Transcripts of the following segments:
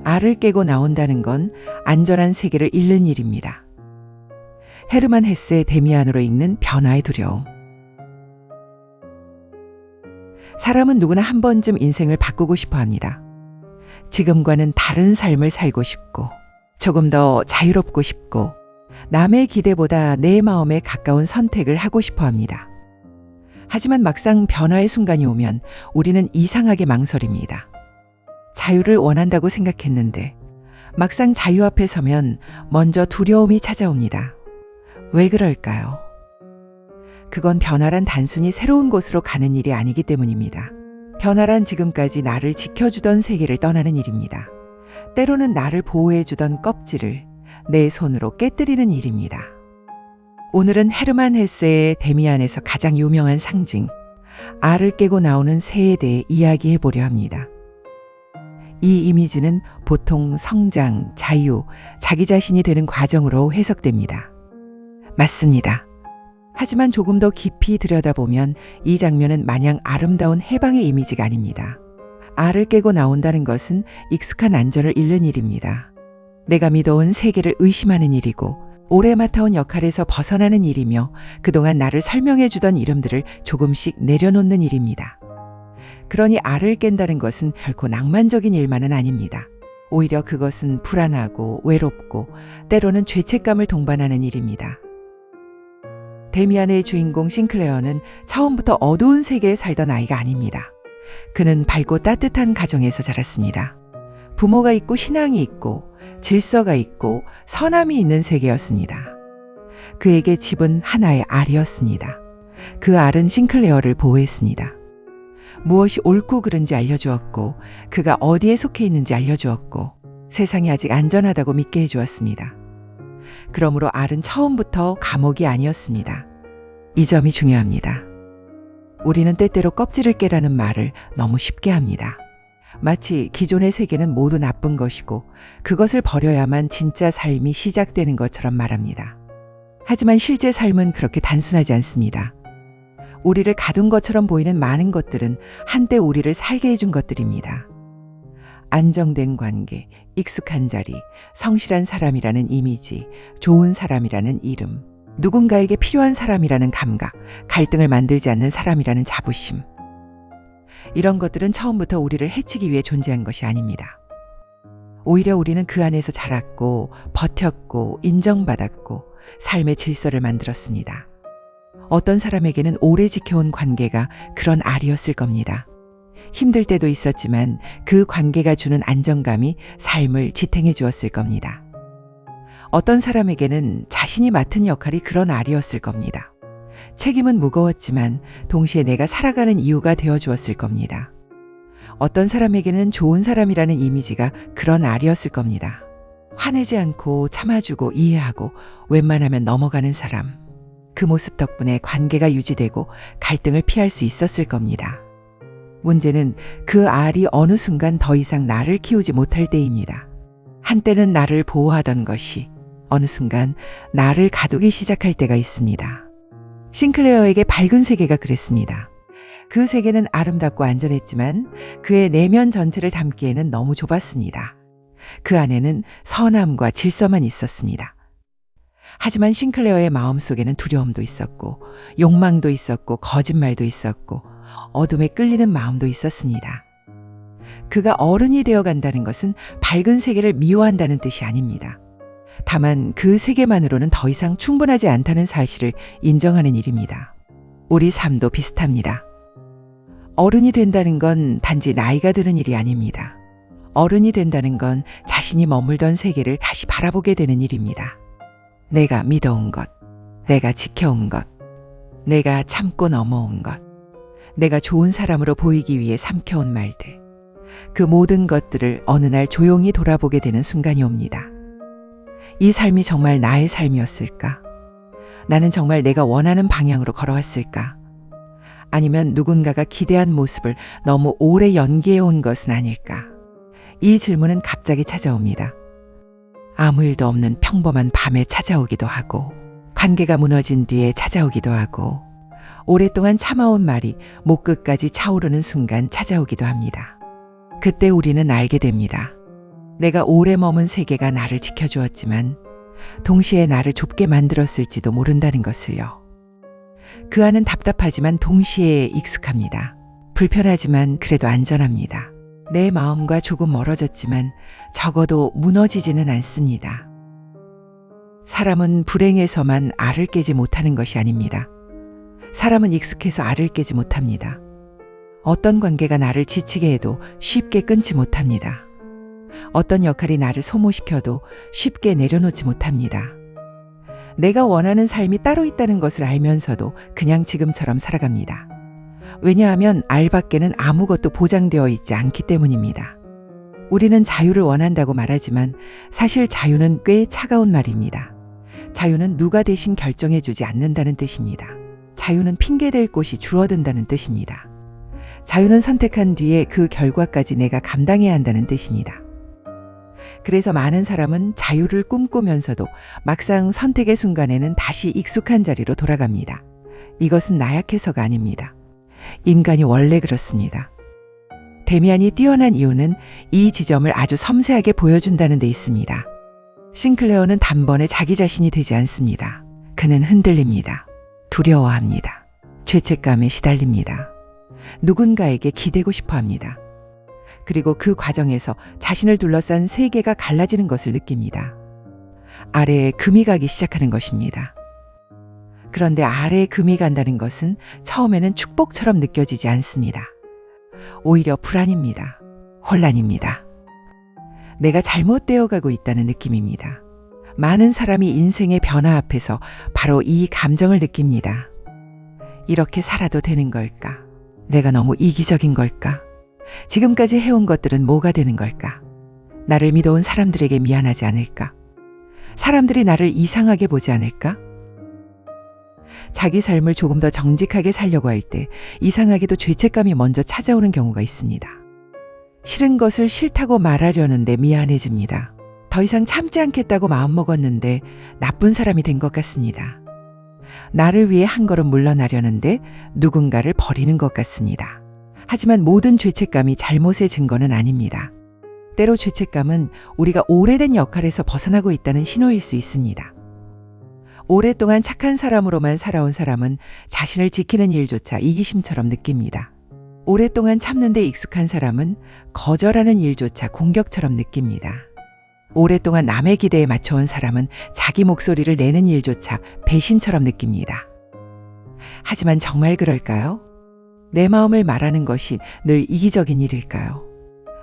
알을 깨고 나온다는 건 안전한 세계를 잃는 일입니다. 헤르만 헤세의 데미안으로 읽는 변화의 두려움. 사람은 누구나 한 번쯤 인생을 바꾸고 싶어 합니다. 지금과는 다른 삶을 살고 싶고, 조금 더 자유롭고 싶고, 남의 기대보다 내 마음에 가까운 선택을 하고 싶어 합니다. 하지만 막상 변화의 순간이 오면 우리는 이상하게 망설입니다. 자유를 원한다고 생각했는데 막상 자유 앞에 서면 먼저 두려움이 찾아옵니다. 왜 그럴까요? 그건 변화란 단순히 새로운 곳으로 가는 일이 아니기 때문입니다. 변화란 지금까지 나를 지켜주던 세계를 떠나는 일입니다. 때로는 나를 보호해주던 껍질을 내 손으로 깨뜨리는 일입니다. 오늘은 헤르만 헤세의 데미안에서 가장 유명한 상징, 알을 깨고 나오는 새에 대해 이야기해 보려 합니다. 이 이미지는 보통 성장, 자유, 자기 자신이 되는 과정으로 해석됩니다. 맞습니다. 하지만 조금 더 깊이 들여다보면 이 장면은 마냥 아름다운 해방의 이미지가 아닙니다. 알을 깨고 나온다는 것은 익숙한 안전을 잃는 일입니다. 내가 믿어온 세계를 의심하는 일이고 오래 맡아온 역할에서 벗어나는 일이며 그동안 나를 설명해 주던 이름들을 조금씩 내려놓는 일입니다. 그러니 알을 깬다는 것은 결코 낭만적인 일만은 아닙니다. 오히려 그것은 불안하고 외롭고 때로는 죄책감을 동반하는 일입니다. 데미안의 주인공 싱클레어는 처음부터 어두운 세계에 살던 아이가 아닙니다. 그는 밝고 따뜻한 가정에서 자랐습니다. 부모가 있고 신앙이 있고 질서가 있고 선함이 있는 세계였습니다. 그에게 집은 하나의 알이었습니다. 그 알은 싱클레어를 보호했습니다. 무엇이 옳고 그른지 알려주었고 그가 어디에 속해 있는지 알려주었고 세상이 아직 안전하다고 믿게 해주었습니다. 그러므로 알은 처음부터 감옥이 아니었습니다. 이 점이 중요합니다. 우리는 때때로 껍질을 깨라는 말을 너무 쉽게 합니다. 마치 기존의 세계는 모두 나쁜 것이고 그것을 버려야만 진짜 삶이 시작되는 것처럼 말합니다. 하지만 실제 삶은 그렇게 단순하지 않습니다. 우리를 가둔 것처럼 보이는 많은 것들은 한때 우리를 살게 해준 것들입니다. 안정된 관계, 익숙한 자리, 성실한 사람이라는 이미지, 좋은 사람이라는 이름, 누군가에게 필요한 사람이라는 감각, 갈등을 만들지 않는 사람이라는 자부심. 이런 것들은 처음부터 우리를 해치기 위해 존재한 것이 아닙니다. 오히려 우리는 그 안에서 자랐고, 버텼고, 인정받았고, 삶의 질서를 만들었습니다. 어떤 사람에게는 오래 지켜온 관계가 그런 알이었을 겁니다. 힘들 때도 있었지만 그 관계가 주는 안정감이 삶을 지탱해 주었을 겁니다. 어떤 사람에게는 자신이 맡은 역할이 그런 알이었을 겁니다. 책임은 무거웠지만 동시에 내가 살아가는 이유가 되어 주었을 겁니다. 어떤 사람에게는 좋은 사람이라는 이미지가 그런 알이었을 겁니다. 화내지 않고 참아주고 이해하고 웬만하면 넘어가는 사람. 그 모습 덕분에 관계가 유지되고 갈등을 피할 수 있었을 겁니다. 문제는 그 알이 어느 순간 더 이상 나를 키우지 못할 때입니다. 한때는 나를 보호하던 것이 어느 순간 나를 가두기 시작할 때가 있습니다. 싱클레어에게 밝은 세계가 그랬습니다. 그 세계는 아름답고 안전했지만 그의 내면 전체를 담기에는 너무 좁았습니다. 그 안에는 선함과 질서만 있었습니다. 하지만 싱클레어의 마음속에는 두려움도 있었고 욕망도 있었고 거짓말도 있었고 어둠에 끌리는 마음도 있었습니다. 그가 어른이 되어 간다는 것은 밝은 세계를 미워한다는 뜻이 아닙니다. 다만 그 세계만으로는 더 이상 충분하지 않다는 사실을 인정하는 일입니다. 우리 삶도 비슷합니다. 어른이 된다는 건 단지 나이가 드는 일이 아닙니다. 어른이 된다는 건 자신이 머물던 세계를 다시 바라보게 되는 일입니다. 내가 믿어온 것, 내가 지켜온 것, 내가 참고 넘어온 것, 내가 좋은 사람으로 보이기 위해 삼켜온 말들, 그 모든 것들을 어느 날 조용히 돌아보게 되는 순간이 옵니다. 이 삶이 정말 나의 삶이었을까? 나는 정말 내가 원하는 방향으로 걸어왔을까? 아니면 누군가가 기대한 모습을 너무 오래 연기해온 것은 아닐까? 이 질문은 갑자기 찾아옵니다. 아무 일도 없는 평범한 밤에 찾아오기도 하고, 관계가 무너진 뒤에 찾아오기도 하고, 오랫동안 참아온 말이 목 끝까지 차오르는 순간 찾아오기도 합니다. 그때 우리는 알게 됩니다. 내가 오래 머문 세계가 나를 지켜주었지만 동시에 나를 좁게 만들었을지도 모른다는 것을요. 그 안은 답답하지만 동시에 익숙합니다. 불편하지만 그래도 안전합니다. 내 마음과 조금 멀어졌지만 적어도 무너지지는 않습니다. 사람은 불행해서만 알을 깨지 못하는 것이 아닙니다. 사람은 익숙해서 알을 깨지 못합니다. 어떤 관계가 나를 지치게 해도 쉽게 끊지 못합니다. 어떤 역할이 나를 소모시켜도 쉽게 내려놓지 못합니다. 내가 원하는 삶이 따로 있다는 것을 알면서도 그냥 지금처럼 살아갑니다. 왜냐하면 알 밖에는 아무것도 보장되어 있지 않기 때문입니다. 우리는 자유를 원한다고 말하지만 사실 자유는 꽤 차가운 말입니다. 자유는 누가 대신 결정해주지 않는다는 뜻입니다. 자유는 핑계댈 곳이 줄어든다는 뜻입니다. 자유는 선택한 뒤에 그 결과까지 내가 감당해야 한다는 뜻입니다. 그래서 많은 사람은 자유를 꿈꾸면서도 막상 선택의 순간에는 다시 익숙한 자리로 돌아갑니다. 이것은 나약해서가 아닙니다. 인간이 원래 그렇습니다. 데미안이 뛰어난 이유는 이 지점을 아주 섬세하게 보여준다는 데 있습니다. 싱클레어는 단번에 자기 자신이 되지 않습니다. 그는 흔들립니다. 두려워합니다. 죄책감에 시달립니다. 누군가에게 기대고 싶어 합니다. 그리고 그 과정에서 자신을 둘러싼 세계가 갈라지는 것을 느낍니다. 아래에 금이 가기 시작하는 것입니다. 그런데 아래에 금이 간다는 것은 처음에는 축복처럼 느껴지지 않습니다. 오히려 불안입니다. 혼란입니다. 내가 잘못되어 가고 있다는 느낌입니다. 많은 사람이 인생의 변화 앞에서 바로 이 감정을 느낍니다. 이렇게 살아도 되는 걸까? 내가 너무 이기적인 걸까? 지금까지 해온 것들은 뭐가 되는 걸까? 나를 믿어온 사람들에게 미안하지 않을까? 사람들이 나를 이상하게 보지 않을까? 자기 삶을 조금 더 정직하게 살려고 할 때 이상하게도 죄책감이 먼저 찾아오는 경우가 있습니다. 싫은 것을 싫다고 말하려는데 미안해집니다. 더 이상 참지 않겠다고 마음먹었는데 나쁜 사람이 된 것 같습니다. 나를 위해 한 걸음 물러나려는데 누군가를 버리는 것 같습니다. 하지만 모든 죄책감이 잘못의 증거는 아닙니다. 때로 죄책감은 우리가 오래된 역할에서 벗어나고 있다는 신호일 수 있습니다. 오랫동안 착한 사람으로만 살아온 사람은 자신을 지키는 일조차 이기심처럼 느낍니다. 오랫동안 참는 데 익숙한 사람은 거절하는 일조차 공격처럼 느낍니다. 오랫동안 남의 기대에 맞춰온 사람은 자기 목소리를 내는 일조차 배신처럼 느낍니다. 하지만 정말 그럴까요? 내 마음을 말하는 것이 늘 이기적인 일일까요?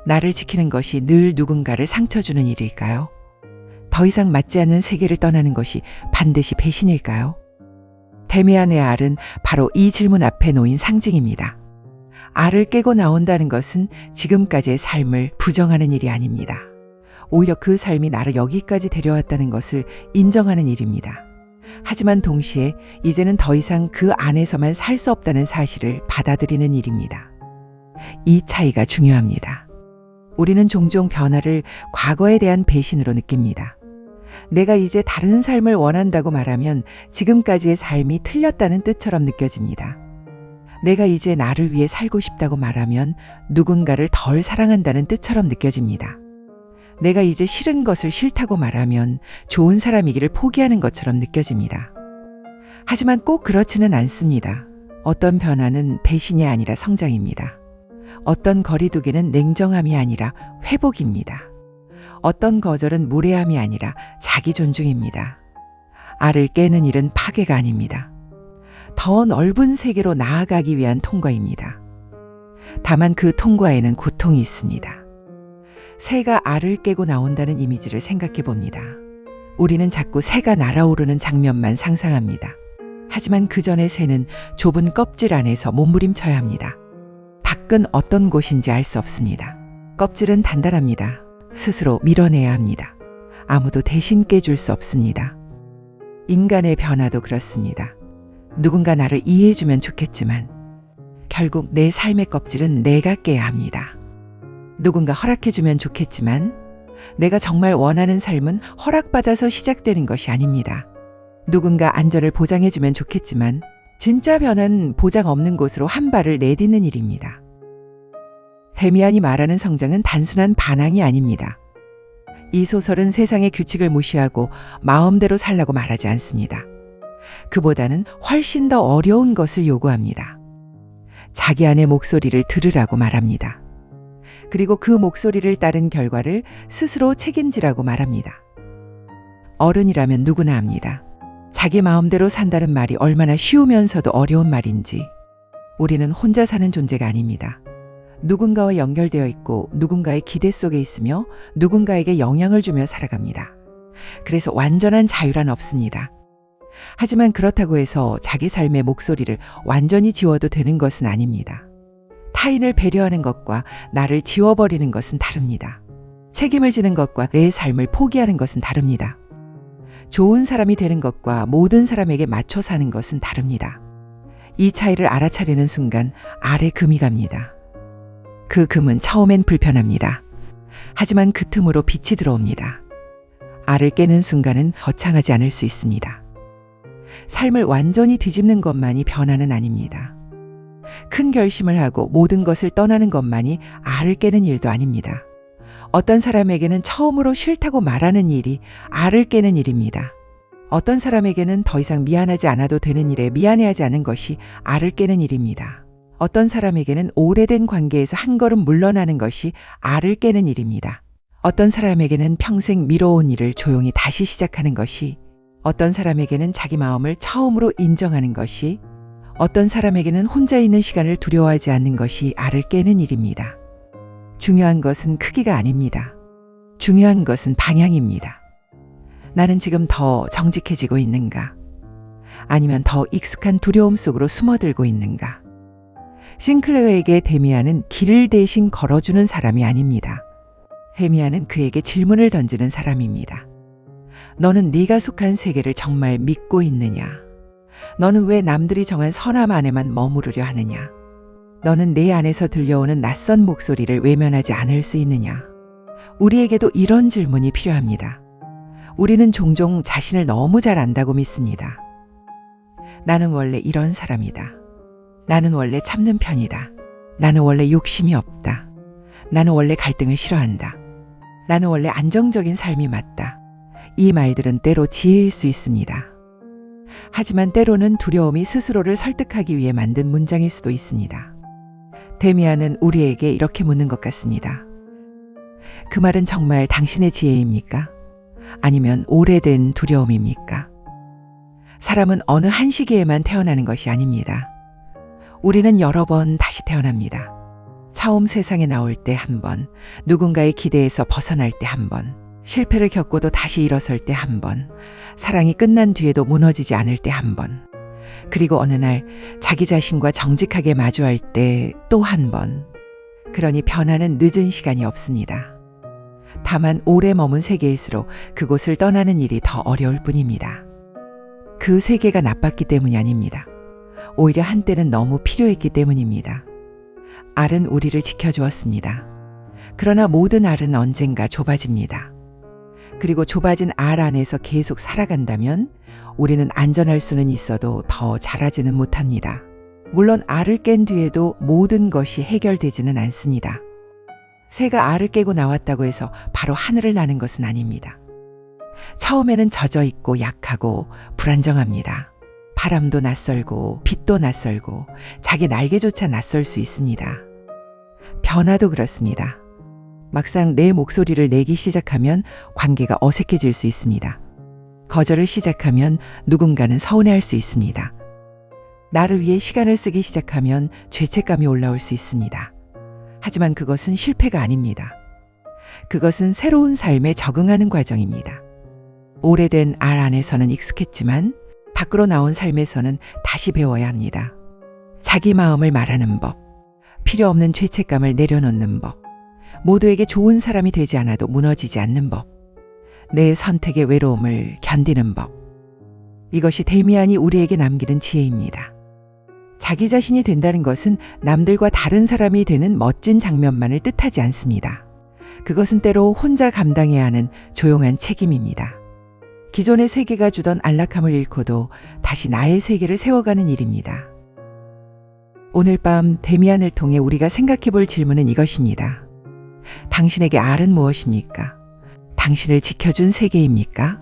나를 지키는 것이 늘 누군가를 상처 주는 일일까요? 더 이상 맞지 않는 세계를 떠나는 것이 반드시 배신일까요? 데미안의 알은 바로 이 질문 앞에 놓인 상징입니다. 알을 깨고 나온다는 것은 지금까지의 삶을 부정하는 일이 아닙니다. 오히려 그 삶이 나를 여기까지 데려왔다는 것을 인정하는 일입니다. 하지만 동시에 이제는 더 이상 그 안에서만 살 수 없다는 사실을 받아들이는 일입니다. 이 차이가 중요합니다. 우리는 종종 변화를 과거에 대한 배신으로 느낍니다. 내가 이제 다른 삶을 원한다고 말하면 지금까지의 삶이 틀렸다는 뜻처럼 느껴집니다. 내가 이제 나를 위해 살고 싶다고 말하면 누군가를 덜 사랑한다는 뜻처럼 느껴집니다. 내가 이제 싫은 것을 싫다고 말하면 좋은 사람이기를 포기하는 것처럼 느껴집니다. 하지만 꼭 그렇지는 않습니다. 어떤 변화는 배신이 아니라 성장입니다. 어떤 거리두기는 냉정함이 아니라 회복입니다. 어떤 거절은 무례함이 아니라 자기 존중입니다. 알을 깨는 일은 파괴가 아닙니다. 더 넓은 세계로 나아가기 위한 통과입니다. 다만 그 통과에는 고통이 있습니다. 새가 알을 깨고 나온다는 이미지를 생각해 봅니다. 우리는 자꾸 새가 날아오르는 장면만 상상합니다. 하지만 그 전에 새는 좁은 껍질 안에서 몸부림쳐야 합니다. 밖은 어떤 곳인지 알 수 없습니다. 껍질은 단단합니다. 스스로 밀어내야 합니다. 아무도 대신 깨줄 수 없습니다. 인간의 변화도 그렇습니다. 누군가 나를 이해해주면 좋겠지만 결국 내 삶의 껍질은 내가 깨야 합니다. 누군가 허락해주면 좋겠지만 내가 정말 원하는 삶은 허락받아서 시작되는 것이 아닙니다. 누군가 안전을 보장해주면 좋겠지만 진짜 변화는 보장 없는 곳으로 한 발을 내딛는 일입니다. 데미안이 말하는 성장은 단순한 반항이 아닙니다. 이 소설은 세상의 규칙을 무시하고 마음대로 살라고 말하지 않습니다. 그보다는 훨씬 더 어려운 것을 요구합니다. 자기 안의 목소리를 들으라고 말합니다. 그리고 그 목소리를 따른 결과를 스스로 책임지라고 말합니다. 어른이라면 누구나 압니다. 자기 마음대로 산다는 말이 얼마나 쉬우면서도 어려운 말인지. 우리는 혼자 사는 존재가 아닙니다. 누군가와 연결되어 있고 누군가의 기대 속에 있으며 누군가에게 영향을 주며 살아갑니다. 그래서 완전한 자유란 없습니다. 하지만 그렇다고 해서 자기 삶의 목소리를 완전히 지워도 되는 것은 아닙니다. 타인을 배려하는 것과 나를 지워버리는 것은 다릅니다. 책임을 지는 것과 내 삶을 포기하는 것은 다릅니다. 좋은 사람이 되는 것과 모든 사람에게 맞춰 사는 것은 다릅니다. 이 차이를 알아차리는 순간 알에 금이 갑니다. 그 금은 처음엔 불편합니다. 하지만 그 틈으로 빛이 들어옵니다. 알을 깨는 순간은 거창하지 않을 수 있습니다. 삶을 완전히 뒤집는 것만이 변화는 아닙니다. 큰 결심을 하고 모든 것을 떠나는 것만이 알을 깨는 일도 아닙니다. 어떤 사람에게는 처음으로 싫다고 말하는 일이 알을 깨는 일입니다. 어떤 사람에게는 더 이상 미안하지 않아도 되는 일에 미안해하지 않은 것이 알을 깨는 일입니다. 어떤 사람에게는 오래된 관계에서 한 걸음 물러나는 것이 알을 깨는 일입니다. 어떤 사람에게는 평생 미뤄온 일을 조용히 다시 시작하는 것이, 어떤 사람에게는 자기 마음을 처음으로 인정하는 것이, 어떤 사람에게는 혼자 있는 시간을 두려워하지 않는 것이 알을 깨는 일입니다. 중요한 것은 크기가 아닙니다. 중요한 것은 방향입니다. 나는 지금 더 정직해지고 있는가? 아니면 더 익숙한 두려움 속으로 숨어들고 있는가? 싱클레어에게 데미안은 길을 대신 걸어주는 사람이 아닙니다. 데미안은 그에게 질문을 던지는 사람입니다. 너는 네가 속한 세계를 정말 믿고 있느냐? 너는 왜 남들이 정한 선함 안에만 머무르려 하느냐? 너는 내 안에서 들려오는 낯선 목소리를 외면하지 않을 수 있느냐? 우리에게도 이런 질문이 필요합니다. 우리는 종종 자신을 너무 잘 안다고 믿습니다. 나는 원래 이런 사람이다. 나는 원래 참는 편이다. 나는 원래 욕심이 없다. 나는 원래 갈등을 싫어한다. 나는 원래 안정적인 삶이 맞다. 이 말들은 때로 지혜일 수 있습니다. 하지만 때로는 두려움이 스스로를 설득하기 위해 만든 문장일 수도 있습니다. 데미안은 우리에게 이렇게 묻는 것 같습니다. 그 말은 정말 당신의 지혜입니까? 아니면 오래된 두려움입니까? 사람은 어느 한 시기에만 태어나는 것이 아닙니다. 우리는 여러 번 다시 태어납니다. 처음 세상에 나올 때 한 번, 누군가의 기대에서 벗어날 때 한 번, 실패를 겪고도 다시 일어설 때 한 번, 사랑이 끝난 뒤에도 무너지지 않을 때 한 번, 그리고 어느 날 자기 자신과 정직하게 마주할 때 또 한 번. 그러니 변화는 늦은 시간이 없습니다. 다만 오래 머문 세계일수록 그곳을 떠나는 일이 더 어려울 뿐입니다. 그 세계가 나빴기 때문이 아닙니다. 오히려 한때는 너무 필요했기 때문입니다. 알은 우리를 지켜주었습니다. 그러나 모든 알은 언젠가 좁아집니다. 그리고 좁아진 알 안에서 계속 살아간다면 우리는 안전할 수는 있어도 더 자라지는 못합니다. 물론 알을 깬 뒤에도 모든 것이 해결되지는 않습니다. 새가 알을 깨고 나왔다고 해서 바로 하늘을 나는 것은 아닙니다. 처음에는 젖어 있고 약하고 불안정합니다. 바람도 낯설고 빛도 낯설고 자기 날개조차 낯설 수 있습니다. 변화도 그렇습니다. 막상 내 목소리를 내기 시작하면 관계가 어색해질 수 있습니다. 거절을 시작하면 누군가는 서운해할 수 있습니다. 나를 위해 시간을 쓰기 시작하면 죄책감이 올라올 수 있습니다. 하지만 그것은 실패가 아닙니다. 그것은 새로운 삶에 적응하는 과정입니다. 오래된 알 안에서는 익숙했지만 밖으로 나온 삶에서는 다시 배워야 합니다. 자기 마음을 말하는 법, 필요 없는 죄책감을 내려놓는 법, 모두에게 좋은 사람이 되지 않아도 무너지지 않는 법, 내 선택의 외로움을 견디는 법. 이것이 데미안이 우리에게 남기는 지혜입니다. 자기 자신이 된다는 것은 남들과 다른 사람이 되는 멋진 장면만을 뜻하지 않습니다. 그것은 때로 혼자 감당해야 하는 조용한 책임입니다. 기존의 세계가 주던 안락함을 잃고도 다시 나의 세계를 세워가는 일입니다. 오늘 밤 데미안을 통해 우리가 생각해 볼 질문은 이것입니다. 당신에게 알은 무엇입니까? 당신을 지켜준 세계입니까?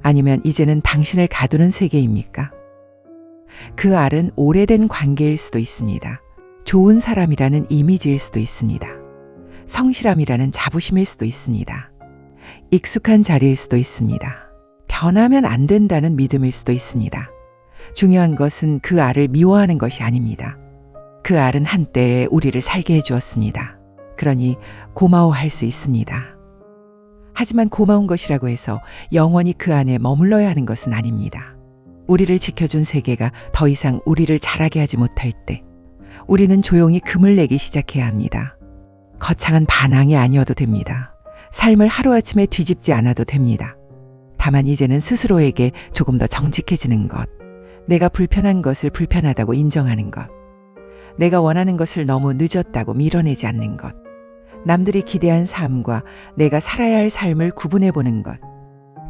아니면 이제는 당신을 가두는 세계입니까? 그 알은 오래된 관계일 수도 있습니다. 좋은 사람이라는 이미지일 수도 있습니다. 성실함이라는 자부심일 수도 있습니다. 익숙한 자리일 수도 있습니다. 변하면 안 된다는 믿음일 수도 있습니다. 중요한 것은 그 알을 미워하는 것이 아닙니다. 그 알은 한때에 우리를 살게 해주었습니다. 그러니 고마워할 수 있습니다. 하지만 고마운 것이라고 해서 영원히 그 안에 머물러야 하는 것은 아닙니다. 우리를 지켜준 세계가 더 이상 우리를 자라게 하지 못할 때 우리는 조용히 금을 내기 시작해야 합니다. 거창한 반항이 아니어도 됩니다. 삶을 하루아침에 뒤집지 않아도 됩니다. 다만 이제는 스스로에게 조금 더 정직해지는 것, 내가 불편한 것을 불편하다고 인정하는 것, 내가 원하는 것을 너무 늦었다고 밀어내지 않는 것, 남들이 기대한 삶과 내가 살아야 할 삶을 구분해 보는 것,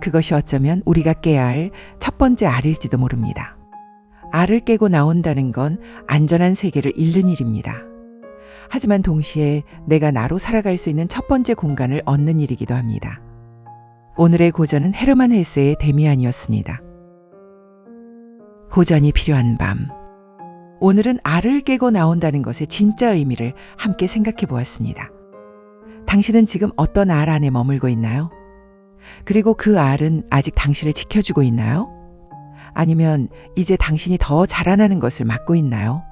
그것이 어쩌면 우리가 깨야 할 첫 번째 알일지도 모릅니다. 알을 깨고 나온다는 건 안전한 세계를 잃는 일입니다. 하지만 동시에 내가 나로 살아갈 수 있는 첫 번째 공간을 얻는 일이기도 합니다. 오늘의 고전은 헤르만 헤세의 데미안이었습니다. 고전이 필요한 밤. 오늘은 알을 깨고 나온다는 것의 진짜 의미를 함께 생각해 보았습니다. 당신은 지금 어떤 알 안에 머물고 있나요? 그리고 그 알은 아직 당신을 지켜주고 있나요? 아니면 이제 당신이 더 자라나는 것을 막고 있나요?